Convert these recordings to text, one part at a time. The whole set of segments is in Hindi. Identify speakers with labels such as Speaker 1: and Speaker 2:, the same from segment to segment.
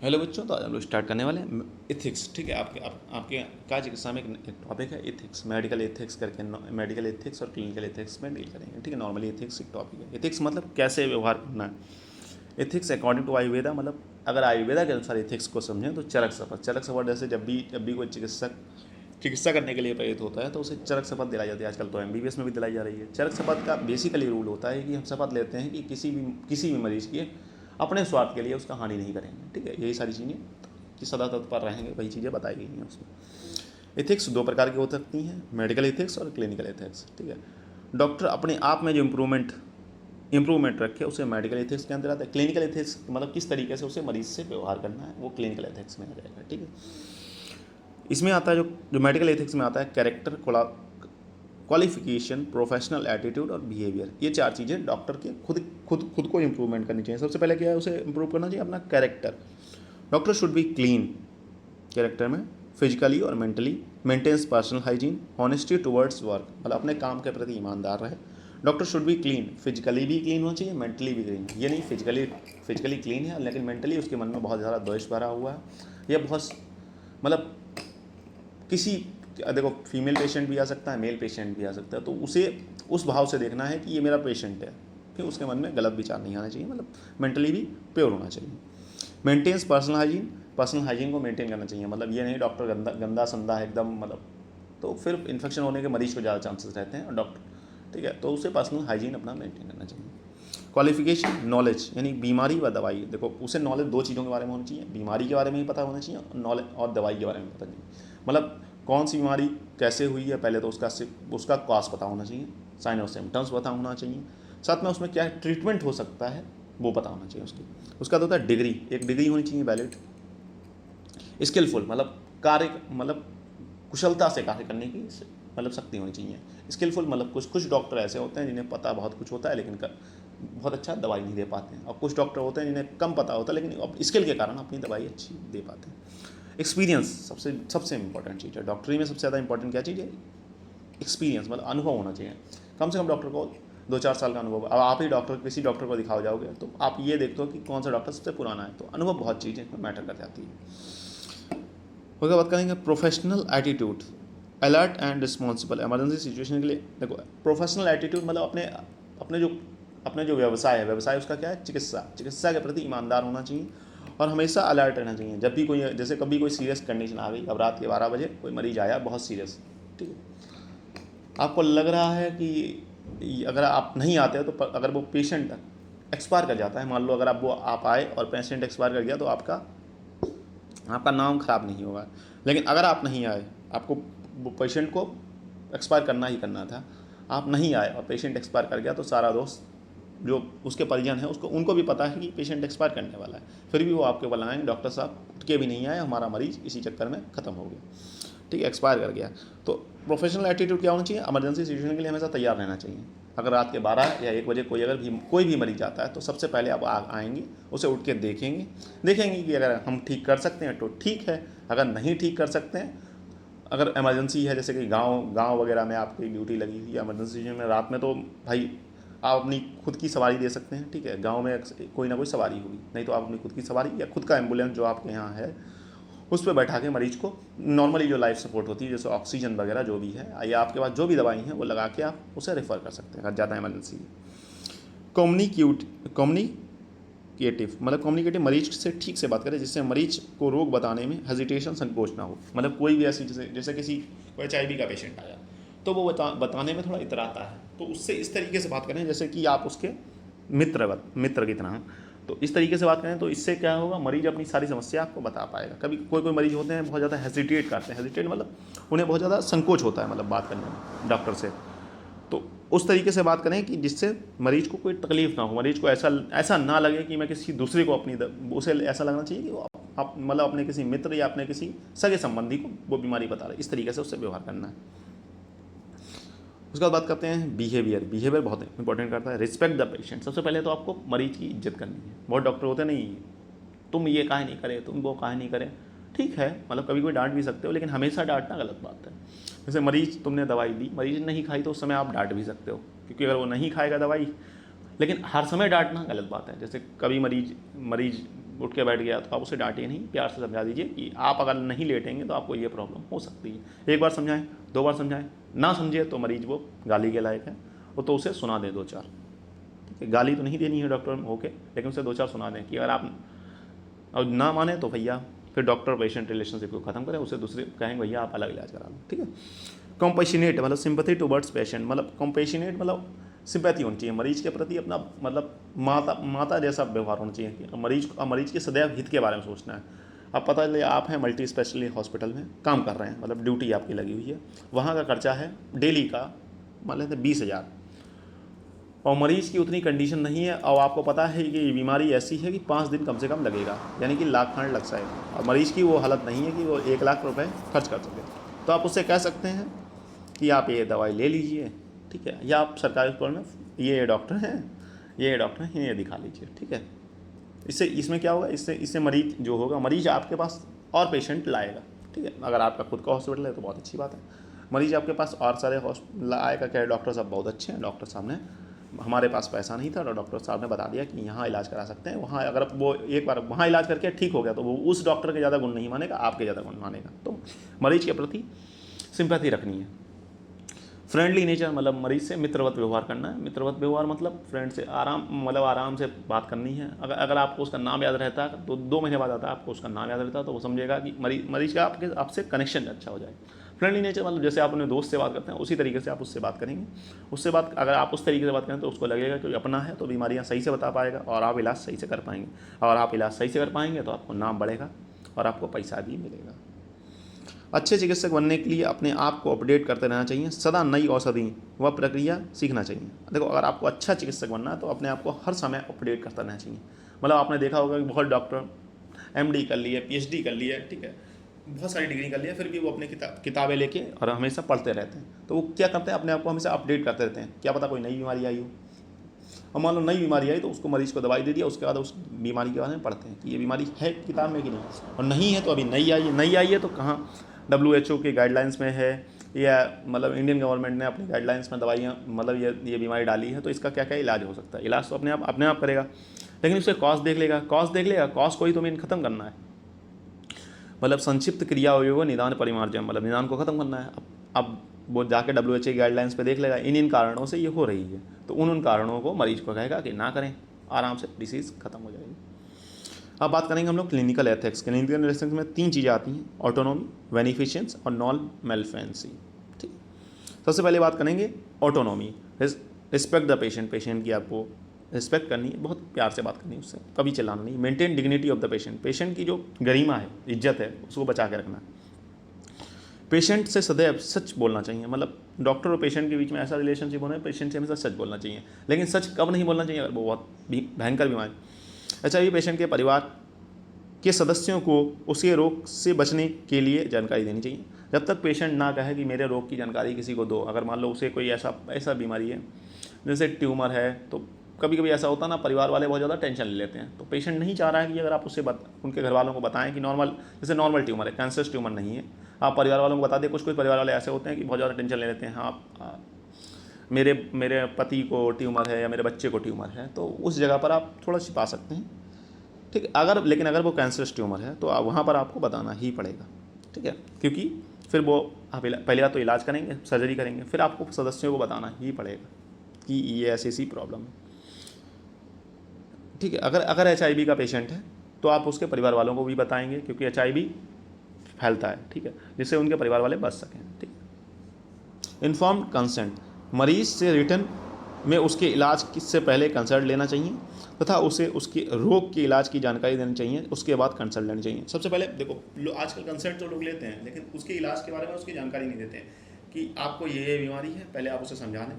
Speaker 1: हेलो बच्चों, तो आज हम लोग स्टार्ट करने वाले हैं इथिक्स। ठीक है, आपके का चिकित्सा में एक टॉपिक है इथिक्स, मेडिकल इथिक्स करके। मेडिकल इथिक्स और क्लिनिकल इथिक्स में डील करेंगे। ठीक है, नॉर्मली इथिक्स एक टॉपिक है। इथिक्स मतलब कैसे व्यवहार करना है। इथिक्स अकॉर्डिंग टू आयुर्वेदा, मतलब अगर आयुर्वेदा के अनुसार इथिक्स को समझें तो चरक शपथ जैसे जब भी कोई चिकित्सा करने के लिए प्रेरित होता है तो उसे चरक शपथ दिलाई जाती है। आजकल तो MBBS में भी दिलाई जा रही है। चरक शपथ का बेसिकली रूल होता है कि हम शपथ लेते हैं कि किसी भी मरीज की अपने स्वार्थ के लिए उसका हानि नहीं करेंगे। ठीक है, यही सारी चीज़ें कि सदा तत्पर रहेंगे, वही चीज़ें बताई गई हैं उसमें। एथिक्स दो प्रकार की हो सकती हैं, मेडिकल एथिक्स और क्लिनिकल एथिक्स। ठीक है, डॉक्टर अपने आप में जो इम्प्रूवमेंट रखे उसे मेडिकल एथिक्स के अंदर आता है। क्लिनिकल एथिक्स मतलब किस तरीके से उसे मरीज से व्यवहार करना है, वो क्लिनिकल एथिक्स में आ जाएगा। ठीक है, इसमें आता है जो मेडिकल एथिक्स में आता है कैरेक्टर, क्वालिफिकेशन, प्रोफेशनल एटीट्यूड और बिहेवियर। ये चार चीज़ें डॉक्टर के खुद को इम्प्रूवमेंट करनी चाहिए। सबसे पहले क्या है, उसे इम्प्रूव करना चाहिए अपना character. Doctor should be clean character में, फिजिकली और mentally, maintains personal hygiene, honesty towards work, मतलब अपने काम के प्रति ईमानदार रहे। Doctor should be clean, physically भी क्लीन होना चाहिए, मेंटली भी क्लीन। ये नहीं फिजिकली क्लीन है लेकिन मेंटली उसके मन में बहुत ज़्यादा द्वेष भरा हुआ है, या बहुत मतलब किसी, देखो फीमेल पेशेंट भी आ सकता है, मेल पेशेंट भी आ सकता है, तो उसे उस भाव से देखना है कि ये मेरा पेशेंट है। फिर उसके मन में गलत विचार नहीं आना चाहिए, मतलब मेंटली भी प्योर होना चाहिए। मेंटेन्स पर्सनल हाइजीन को मेंटेन करना चाहिए। मतलब ये नहीं डॉक्टर गंदा संदा है एकदम, मतलब तो फिर इन्फेक्शन होने के मरीज को ज़्यादा चांसेस रहते हैं। और डॉक्टर, ठीक है, तो उसे पर्सनल हाइजीन अपना मेंटेन करना चाहिए। क्वालिफिकेशन, नॉलेज, यानी बीमारी व दवाई। देखो उसे नॉलेज दो चीज़ों के बारे में होनी चाहिए, बीमारी के बारे में ही पता होना चाहिए, नॉलेज और दवाई के बारे में पता नहीं। मतलब कौन सी बीमारी कैसे हुई है पहले तो उसका कॉज पता होना चाहिए, साइन और सिम्टम्स पता होना चाहिए, साथ में उसमें क्या ट्रीटमेंट हो सकता है वो पता होना चाहिए उसका तो होता है डिग्री, एक डिग्री होनी चाहिए वैलिड। स्किलफुल मतलब कुशलता से कार्य करने की मतलब शक्ति होनी चाहिए। स्किलफुल मतलब कुछ डॉक्टर ऐसे होते हैं जिन्हें पता बहुत कुछ होता है लेकिन बहुत अच्छा दवाई नहीं दे पाते हैं, और कुछ डॉक्टर होते हैं जिन्हें कम पता होता है लेकिन स्किल के कारण अपनी दवाई अच्छी दे पाते हैं। एक्सपीरियंस सबसे इंपॉर्टेंट चीज़ है डॉक्टरी में। सबसे ज़्यादा इंपॉर्टेंट क्या चीज़ है, एक्सपीरियंस, मतलब अनुभव होना चाहिए। कम से कम डॉक्टर को 2-4 साल का अनुभव। अब आप ही किसी डॉक्टर को दिखाओ जाओगे तो आप ये देखते हो कि कौन सा डॉक्टर सबसे पुराना है, तो अनुभव बहुत चीज़ें मैटर कर जाती है। उसके बात करेंगे professional attitude, alert and responsible. Emergency situation के लिए देखो प्रोफेशनल एटीट्यूड मतलब अपने जो व्यवसाय उसका क्या है, चिकित्सा के प्रति ईमानदार होना चाहिए और हमेशा अलर्ट रहना चाहिए। जब भी जैसे कभी कोई सीरियस कंडीशन आ गई, अब रात के 12 बजे कोई मरीज आया बहुत सीरियस, ठीक है, आपको लग रहा है कि अगर आप नहीं आते हो तो अगर वो पेशेंट एक्सपायर कर जाता है, मान लो अगर आप आए और पेशेंट एक्सपायर कर गया तो आपका नाम खराब नहीं होगा। लेकिन अगर आप नहीं आए, आपको वो पेशेंट को एक्सपायर करना ही करना था, आप नहीं आए और पेशेंट एक्सपायर कर गया तो सारा दोष जो उसके परिजन है उनको भी पता है कि पेशेंट एक्सपायर करने वाला है, फिर भी वो आपके बुलाएंगे, डॉक्टर साहब उठ के भी नहीं आए, हमारा मरीज इसी चक्कर में ख़त्म हो गया, ठीक है, एक्सपायर कर गया। तो प्रोफेशनल एटीट्यूड क्या होना चाहिए, इमरजेंसी सिचुएशन के लिए हमेशा तैयार रहना चाहिए। अगर रात के 12 या 1 बजे कोई भी मरीज आता है तो सबसे पहले आप आएंगे, उसे उठ के देखेंगे कि अगर हम ठीक कर सकते हैं तो ठीक है, अगर नहीं ठीक कर सकते हैं, अगर इमरजेंसी है जैसे कि गांव वगैरह में आपकी ड्यूटी लगी हुई है इमरजेंसी में रात में, तो भाई आप अपनी खुद की सवारी दे सकते हैं। ठीक है, गांव में कोई ना कोई सवारी होगी, नहीं तो आप अपनी खुद की सवारी या खुद का एम्बुलेंस जो आपके यहाँ है उस पर बैठा के मरीज को नॉर्मली जो लाइफ सपोर्ट होती है जैसे ऑक्सीजन वगैरह जो भी है या आपके पास जो भी दवाई हैं वो लगा के आप उसे रेफ़र कर सकते हैं अगर ज़्यादा इमरजेंसी है। कम्युनिकेटिव मरीज से ठीक से बात करें जिससे मरीज को रोग बताने में हेजिटेशन, संकोच ना हो। मतलब कोई भी ऐसी जैसे कोई HIV का पेशेंट आया तो वो बताने में थोड़ा इतराता है, तो उससे इस तरीके से बात करें जैसे कि आप उसके मित्र की तरह, तो इस तरीके से बात करें तो इससे क्या होगा, मरीज अपनी सारी समस्या आपको बता पाएगा। कभी कोई मरीज होते हैं बहुत ज़्यादा हेजिटेट करते हैं, हेजिटेट मतलब उन्हें बहुत ज़्यादा संकोच होता है मतलब बात करने में डॉक्टर से, तो उस तरीके से बात करें कि जिससे मरीज को कोई तकलीफ ना हो, मरीज को ऐसा ना लगे कि मैं किसी दूसरे को उसे ऐसा लगना चाहिए कि वो आप मतलब अपने किसी मित्र या अपने किसी सगे संबंधी को वो बीमारी बता रहे, इस तरीके से उससे व्यवहार करना है। उसके बाद बात करते हैं बिहेवियर बहुत इंपॉर्टेंट करता है। रिस्पेक्ट द पेशेंट, सबसे पहले तो आपको मरीज की इज्जत करनी है। बहुत डॉक्टर होते नहीं, तुम ये काहे नहीं करे, तुम वो काहे नहीं करे, ठीक है, मतलब कभी कोई डांट भी सकते हो लेकिन हमेशा डांटना गलत बात है। जैसे मरीज, तुमने दवाई दी, मरीज नहीं खाई तो उस समय आप डांट भी सकते हो क्योंकि अगर वो नहीं खाएगा दवाई, लेकिन हर समय डांटना गलत बात है। जैसे कभी मरीज उठ के बैठ गया तो आप उसे डांटिए नहीं, प्यार से समझा दीजिए कि आप अगर नहीं लेटेंगे तो आपको ये प्रॉब्लम हो सकती है। एक बार समझाएं, 2 बार समझाएं, ना समझे तो मरीज वो गाली के लायक है, वो तो उसे सुना दें 2-4, ठीक है। गाली तो नहीं देनी है डॉक्टर होके, लेकिन उसे 2-4 सुना दें कि अगर आप और ना माने तो भैया फिर डॉक्टर पेशेंट रिलेशनशिप को ख़त्म करें, उसे दूसरे कहेंगे भैया आप अलग इलाज करा लो, ठीक है। कॉम्पेशनेट मतलब सिंपैथी टुवर्ड्स पेशेंट, मतलब कॉम्पेशनेट मतलब सिंपैथी होनी चाहिए मरीज के प्रति, अपना मतलब माता जैसा व्यवहार होना चाहिए कि मरीज के सदैव हित के बारे में सोचना है। अब पता चले आप हैं मल्टी स्पेशलिटी हॉस्पिटल में काम कर रहे हैं, मतलब ड्यूटी आपकी लगी हुई है, वहाँ का खर्चा है डेली का मान लेते 20,000, और मरीज़ की उतनी कंडीशन नहीं है और आपको पता है कि ये बीमारी ऐसी है कि 5 दिन कम से कम लगेगा, यानी कि लाख खंड लग जाएगा, और मरीज़ की वो हालत नहीं है कि वो 1 लाख रुपए खर्च कर सके। तो आप उससे कह सकते हैं कि आप ये दवाई ले लीजिए, ठीक है, या आप सरकारी अस्पताल में ये डॉक्टर हैं, ये दिखा लीजिए, ठीक है। इसमें क्या होगा, इससे मरीज जो होगा, मरीज आपके पास और पेशेंट लाएगा, ठीक है। अगर आपका खुद का हॉस्पिटल है तो बहुत अच्छी बात है, मरीज आपके पास और सारे आएगा। क्या डॉक्टर साहब बहुत अच्छे हैं, डॉक्टर साहब ने, हमारे पास पैसा नहीं था तो डॉक्टर साहब ने बता दिया कि यहाँ इलाज करा सकते हैं, वहाँ अगर वो एक बार वहाँ इलाज करके ठीक हो गया तो वो उस डॉक्टर के ज़्यादा गुण नहीं मानेगा, आपके ज़्यादा गुण मानेगा। तो मरीज के प्रति सिंपैथी रखनी है। फ्रेंडली नेचर मतलब मरीज से मित्रवत व्यवहार करना है। मित्रवत व्यवहार मतलब फ्रेंड से आराम से बात करनी है। अगर आपको उसका नाम याद रहता है तो 2 महीने बाद आता है आपको उसका नाम याद रहता है, तो वो समझेगा कि मरीज का आपसे कनेक्शन अच्छा हो जाए। फ्रेंडली नेचर मतलब जैसे आप अपने दोस्त से बात करते हैं उसी तरीके से आप उससे बात करेंगे। अगर आप उस तरीके से बात करें तो उसको लगेगा कि अपना है, तो बीमारियाँ सही से बता पाएगा और आप इलाज सही से कर पाएंगे। और आप इलाज सही से कर पाएंगे तो आपको नाम बढ़ेगा और आपको पैसा भी मिलेगा। अच्छे चिकित्सक बनने के लिए अपने आप को अपडेट करते रहना चाहिए, सदा नई औषधि व प्रक्रिया सीखना चाहिए। देखो, अगर आपको अच्छा चिकित्सक बनना है तो अपने आप को हर समय अपडेट करता रहना चाहिए। मतलब आपने देखा होगा कि बहुत डॉक्टर MD कर लिए, PhD कर लिए, ठीक है, बहुत सारी डिग्री कर लिया, फिर भी वो अपने किताबें लेके और हमेशा पढ़ते रहते हैं। तो वो क्या करते हैं, अपने आप को हमेशा अपडेट करते रहते हैं। क्या पता कोई नई बीमारी आई हो, और मान लो नई बीमारी आई तो उसको मरीज को दवाई दे दिया, उसके बाद उस बीमारी के बारे में पढ़ते हैं कि ये बीमारी है किताब में कि नहीं, और नहीं है तो अभी नई आई है तो कहाँ WHO के गाइडलाइंस में है, या मतलब इंडियन गवर्नमेंट ने अपनी गाइडलाइंस में दवाइयाँ मतलब ये बीमारी डाली है, तो इसका क्या क्या इलाज हो सकता है। इलाज तो अपने आप करेगा, लेकिन उससे कॉस्ट देख लेगा। कॉस्ट को ही तो मेन खत्म करना है। मतलब संक्षिप्त क्रिया अवयव निदान परिमार्जन, मतलब निदान को खत्म करना है। अब वो जाके WHO की गाइडलाइंस पे देख लेगा इन कारणों से ये हो रही है, तो उन कारणों को मरीज को कहेगा कि ना करें, आराम से डिसीज़ खत्म हो जाएगी। अब बात करेंगे हम लोग क्लिनिकल एथिक्स। क्लिनिकल एथिक्स में 3 चीज़ें आती हैं, ऑटोनॉमी, बेनिफिशियंस और नॉन मेलफेंसी, ठीक। सबसे पहले बात करेंगे autonomy. Respect the patient, patient की आपको रिस्पेक्ट करनी है, बहुत प्यार से बात करनी है उससे, कभी चिल्लाना नहीं। Maintain dignity of the patient, patient की जो गरिमा है, इज्जत है, उसको बचा के रखना है। पेशेंट से सदैव सच बोलना चाहिए, मतलब डॉक्टर और पेशेंट के बीच में ऐसा रिलेशनशिप होना है, पेशेंट से हमेशा सच बोलना चाहिए। लेकिन सच कब नहीं बोलना चाहिए, अगर वो बहुत भयंकर बीमारी। अच्छा, ये पेशेंट के परिवार के सदस्यों को उसके रोग से बचने के लिए जानकारी देनी चाहिए। जब तक पेशेंट ना कहे कि मेरे रोग की जानकारी किसी को दो, अगर मान लो उसे कोई ऐसा बीमारी है जैसे ट्यूमर है, तो कभी कभी ऐसा होता है ना, परिवार वाले बहुत ज़्यादा टेंशन ले लेते हैं। तो पेशेंट नहीं चाह रहा है कि अगर आप उनके घर वालों को बताएं कि जैसे नॉर्मल ट्यूमर है, कैंसर ट्यूमर नहीं है, आप परिवार वालों को बता दें। कुछ परिवार वाले ऐसे होते हैं कि बहुत ज़्यादा टेंशन ले लेते हैं, हाँ मेरे पति को ट्यूमर है या मेरे बच्चे को ट्यूमर है, तो उस जगह पर आप थोड़ा छिपा सकते हैं, ठीक है। लेकिन अगर वो कैंसर ट्यूमर है तो वहाँ पर आपको बताना ही पड़ेगा, ठीक है, क्योंकि फिर वो आप पहले बात तो इलाज करेंगे, सर्जरी करेंगे, फिर आपको सदस्यों को बताना ही पड़ेगा कि ये ऐसी प्रॉब्लम है, ठीक है। अगर HIV का पेशेंट है तो आप उसके परिवार वालों को भी बताएंगे, क्योंकि HIV फैलता है, ठीक है, जिससे उनके परिवार वाले बच सकें, ठीक है। इन्फॉर्म्ड कंसेंट, मरीज से रिटर्न में उसके इलाज से पहले कंसल्ट लेना चाहिए तथा उसे उसके रोग के इलाज की जानकारी देनी चाहिए, उसके बाद कंसल्ट लेनी चाहिए। सबसे पहले देखो, आजकल कंसल्ट तो लोग लेते हैं, लेकिन उसके इलाज के बारे में उसकी जानकारी नहीं देते हैं कि आपको ये बीमारी है, पहले आप उसे समझा दें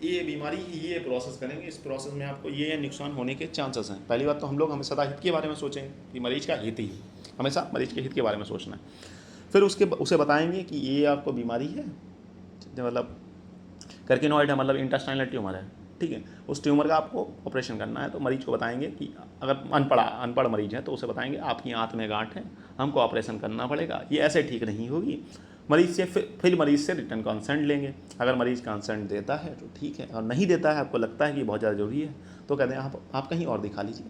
Speaker 1: ये बीमारी, ये प्रोसेस करेंगे, इस प्रोसेस में आपको ये नुकसान होने के चांसेस हैं। पहली बात तो हम लोग हमेशा हित के बारे में सोचेंगे कि मरीज का हित ही, हमेशा मरीज के हित के बारे में सोचना है। फिर उसे बताएंगे कि ये आपको बीमारी है, मतलब कार्सिनोइड है, मतलब इंटेस्टाइनल ट्यूमर है, ठीक है, उस ट्यूमर का आपको ऑपरेशन करना है। तो मरीज को बताएंगे कि अगर अनपढ़ मरीज है तो उसे बताएंगे आपकी आंत में गांठ है, हमको ऑपरेशन करना पड़ेगा, ये ऐसे ठीक नहीं होगी। मरीज से फिर मरीज से रिटर्न कंसेंट लेंगे। अगर मरीज कंसेंट देता है तो ठीक है, और नहीं देता है, आपको लगता है कि बहुत ज़्यादा जरूरी है, तो कहते हैं आप कहीं और दिखा लीजिए,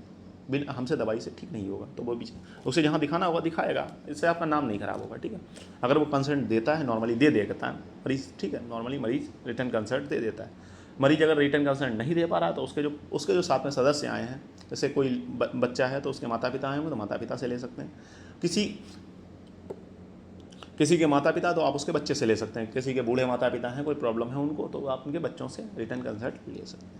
Speaker 1: बिन हमसे दवाई से ठीक नहीं होगा, तो वो भी उसे जहाँ दिखाना होगा दिखाएगा, इससे आपका नाम नहीं खराब होगा, ठीक है। अगर वो कंसल्ट देता है, नॉर्मली दे देता है मरीज़, ठीक है, नॉर्मली मरीज़ रिटर्न कंसल्ट दे देता है। मरीज़ अगर रिटर्न कंसल्ट नहीं दे पा रहा है तो उसके जो साथ में सदस्य आए हैं, जैसे कोई बच्चा है तो उसके माता पिता आए होंगे तो माता पिता से ले सकते हैं, किसी के माता पिता तो आप उसके बच्चे से ले सकते हैं, किसी के बूढ़े माता पिता हैं, कोई प्रॉब्लम है उनको, तो आप उनके बच्चों से रिटर्न कंसल्ट ले सकते हैं।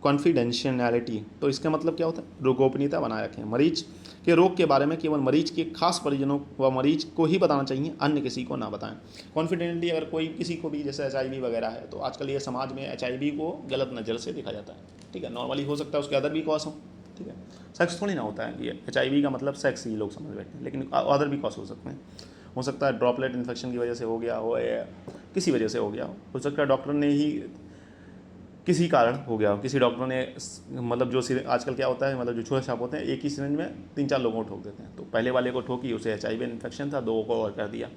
Speaker 1: कॉन्फिडेंशियलिटी, तो इसका मतलब क्या होता है, गोपनीयता बनाए रखें। मरीज के रोग के बारे में केवल मरीज के खास परिजनों व मरीज को ही बताना चाहिए, अन्य किसी को ना बताएं। कॉन्फिडेंटली अगर कोई किसी को भी, जैसे HIV वगैरह है, तो आजकल ये समाज में HIV को गलत नज़र से देखा जाता है, ठीक है। नॉर्मली हो सकता है उसके अदर भी कॉज हो, ठीक है, सेक्स थोड़ी ना होता है कि HIV का मतलब सेक्स ही लोग समझ बैठे हैं, लेकिन अदर भी कॉज हो सकते हैं। हो सकता है ड्रॉपलेट इन्फेक्शन की वजह से हो गया हो, या किसी वजह से हो गया हो सकता है डॉक्टर ने ही किसी कारण हो गया हो, किसी डॉक्टर ने मतलब जो आजकल क्या होता है, मतलब जो छुआ छाप होते हैं एक ही सिरिंज में 3-4 लोगों को ठोक देते हैं, तो पहले वाले को ठोकी, उसे HIV इन्फेक्शन था, 2 को और कर दिया,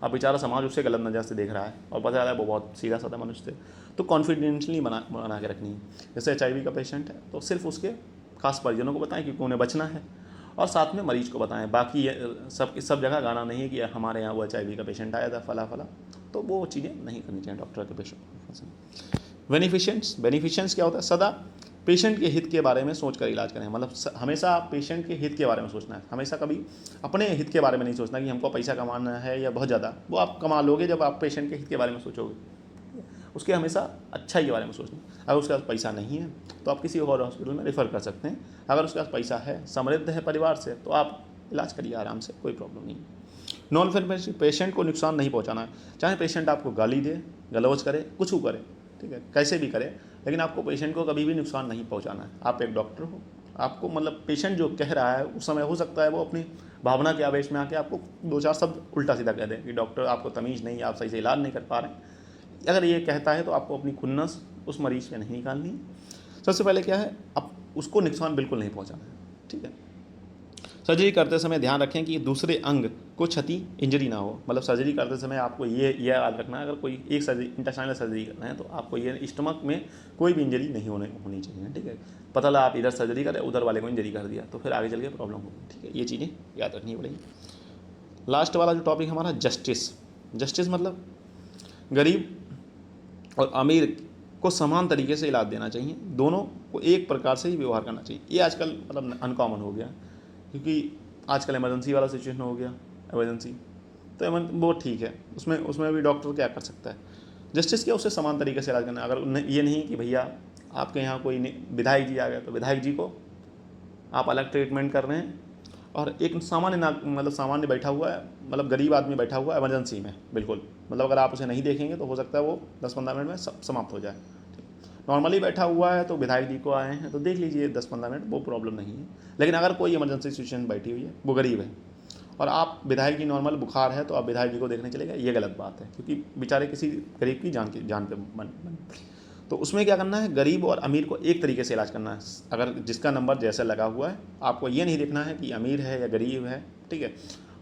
Speaker 1: अब बेचारा समाज उससे गलत नज़र से देख रहा है और पता चला है वो बहुत सीधा साधा मनुष्य थे। तो कॉन्फिडेंशली बना के रखनी है। जैसे HIV का पेशेंट है तो सिर्फ उसके खास परिजनों को बताएं क्योंकि उन्हें बचना है, और साथ में मरीज को बताएं। बाकी सब जगह गाना नहीं है कि हमारे यहाँ वो HIV का पेशेंट आया था फला, तो वो चीज़ें नहीं करनी चाहिए डॉक्टर के पेशेंट। बेनिफिशियंस क्या होता है, सदा पेशेंट के हित के बारे में सोचकर इलाज करें, मतलब हमेशा पेशेंट के हित के बारे में सोचना है, हमेशा कभी अपने हित के बारे में नहीं सोचना कि हमको पैसा कमाना है या बहुत ज़्यादा, वो आप कमा लोगे जब आप पेशेंट के हित के बारे में सोचोगे, उसके हमेशा अच्छाई के बारे में सोचना। अगर उसके पास पैसा नहीं है तो आप किसी और हॉस्पिटल में रेफ़र कर सकते हैं, अगर उसके पास पैसा है, समृद्ध है परिवार से, तो आप इलाज करिए आराम से, कोई प्रॉब्लम नहीं है। नॉन फेयर पेशेंट को नुकसान नहीं पहुंचाना है, चाहे पेशेंट आपको गाली दे, गलौज करे, कुछ भी करे, ठीक है, कैसे भी करे, लेकिन आपको पेशेंट को कभी भी नुकसान नहीं पहुंचाना है। आप एक डॉक्टर हो, आपको मतलब पेशेंट जो कह रहा है उस समय हो सकता है वो अपनी भावना के आवेश में आके आपको 2-4 शब्द उल्टा सीधा कह दे कि डॉक्टर आपको तमीज़ नहीं, आप सही से इलाज नहीं कर पा रहे हैं। अगर ये कहता है तो आपको अपनी खुन्नस उस मरीज़ पे नहीं निकालनी है। सबसे पहले क्या है, आप उसको नुकसान बिल्कुल नहीं पहुँचाना है, ठीक है। सर्जरी करते समय ध्यान रखें कि दूसरे अंग को क्षति, इंजरी ना हो, मतलब सर्जरी करते समय आपको ये याद रखना है, अगर कोई एक सर्जरी इंटेस्टाइनल सर्जरी करना है तो आपको ये स्टमक में कोई भी इंजरी नहीं होनी चाहिए, ठीक है। पता लगा आप इधर सर्जरी करें, उधर वाले को इंजरी कर दिया तो फिर आगे चल के प्रॉब्लम होगी, ठीक है, ये चीज़ें याद रखनी पड़ेगी। लास्ट वाला जो टॉपिक हमारा जस्टिस मतलब गरीब और अमीर को समान तरीके से इलाज देना चाहिए, दोनों को एक प्रकार से ही व्यवहार करना चाहिए। ये आजकल मतलब अनकॉमन हो गया, क्योंकि आजकल इमरजेंसी वाला सिचुएशन हो गया, इमरजेंसी तो वो ठीक है, उसमें भी डॉक्टर क्या कर सकता है। जस्टिस क्या, उससे समान तरीके से इलाज करना। अगर ये नहीं कि भैया आपके यहाँ कोई विधायक जी आ गए तो विधायक जी को आप अलग ट्रीटमेंट कर रहे हैं, और एक सामान्य बैठा हुआ है, मतलब गरीब आदमी बैठा हुआ है इमरजेंसी में, बिल्कुल मतलब अगर आप उसे नहीं देखेंगे तो हो सकता है वो 10-15 मिनट में समाप्त हो जाए। नॉर्मली बैठा हुआ है तो विधायक जी को आए हैं तो देख लीजिए 10-15 मिनट, वो प्रॉब्लम नहीं है। लेकिन अगर कोई इमरजेंसी सिचुएशन बैठी हुई है, वो गरीब है और आप विधायक जी नॉर्मल बुखार है तो आप विधायक जी को देखने चले गए, ये गलत बात है, क्योंकि बेचारे किसी गरीब की जान पे बन। तो उसमें क्या करना है, गरीब और अमीर को एक तरीके से इलाज करना है। अगर जिसका नंबर जैसे लगा हुआ है, आपको ये नहीं देखना है कि अमीर है या गरीब है, ठीक है,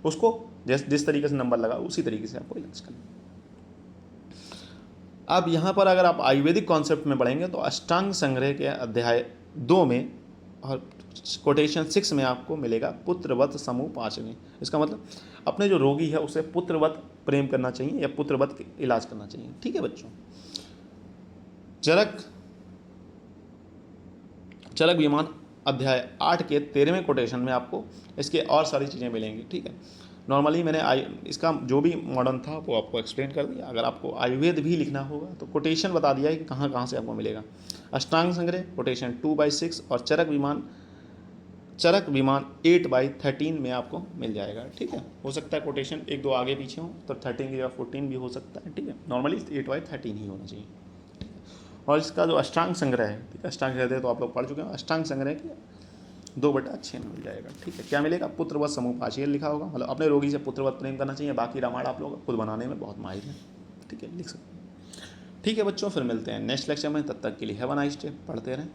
Speaker 1: उसको जिस तरीके से नंबर लगा उसी तरीके से आपको इलाज करना है। अब यहाँ पर अगर आप आयुर्वेदिक कॉन्सेप्ट में पढ़ेंगे तो अष्टांग संग्रह के अध्याय 2 में और कोटेशन 6 में आपको मिलेगा पुत्रवत समूह 5 में। इसका मतलब अपने जो रोगी है उसे पुत्रवत प्रेम करना चाहिए या पुत्रवत इलाज करना चाहिए, ठीक है बच्चों। चरक विमान अध्याय 8 के 13वें कोटेशन में आपको इसके और सारी चीज़ें मिलेंगी, ठीक है। नॉर्मली मैंने इसका जो भी मॉडर्न था वो आपको एक्सप्लेन कर दिया। अगर आपको आयुर्वेद भी लिखना होगा तो कोटेशन बता दिया है कि कहाँ कहाँ से आपको मिलेगा। अष्टांग संग्रह कोटेशन 2/6 और चरक विमान 8/13 में आपको मिल जाएगा, ठीक है। हो सकता है कोटेशन 1-2 आगे पीछे हो तो 13 की जगह 14 भी हो सकता है, ठीक है। नॉर्मली 8/13 ही होना चाहिए। और इसका जो अष्टांग संग्रह है, ठीक है, अष्टांग संग्रह तो आप लोग पढ़ चुके हैं। अष्टांग संग्रह की 2/6 मिल जाएगा, ठीक है। क्या मिलेगा, पुत्रवत समूह 5 लिखा होगा, मतलब अपने रोगी से पुत्रवत प्रेम करना चाहिए। बाकी रामायण आप लोग खुद बनाने में बहुत माहिर हैं, ठीक है, लिख सकते हैं। ठीक है बच्चों, फिर मिलते हैं नेक्स्ट लेक्चर में, तब तक के लिए हैव अ नाइस डे, पढ़ते रहें।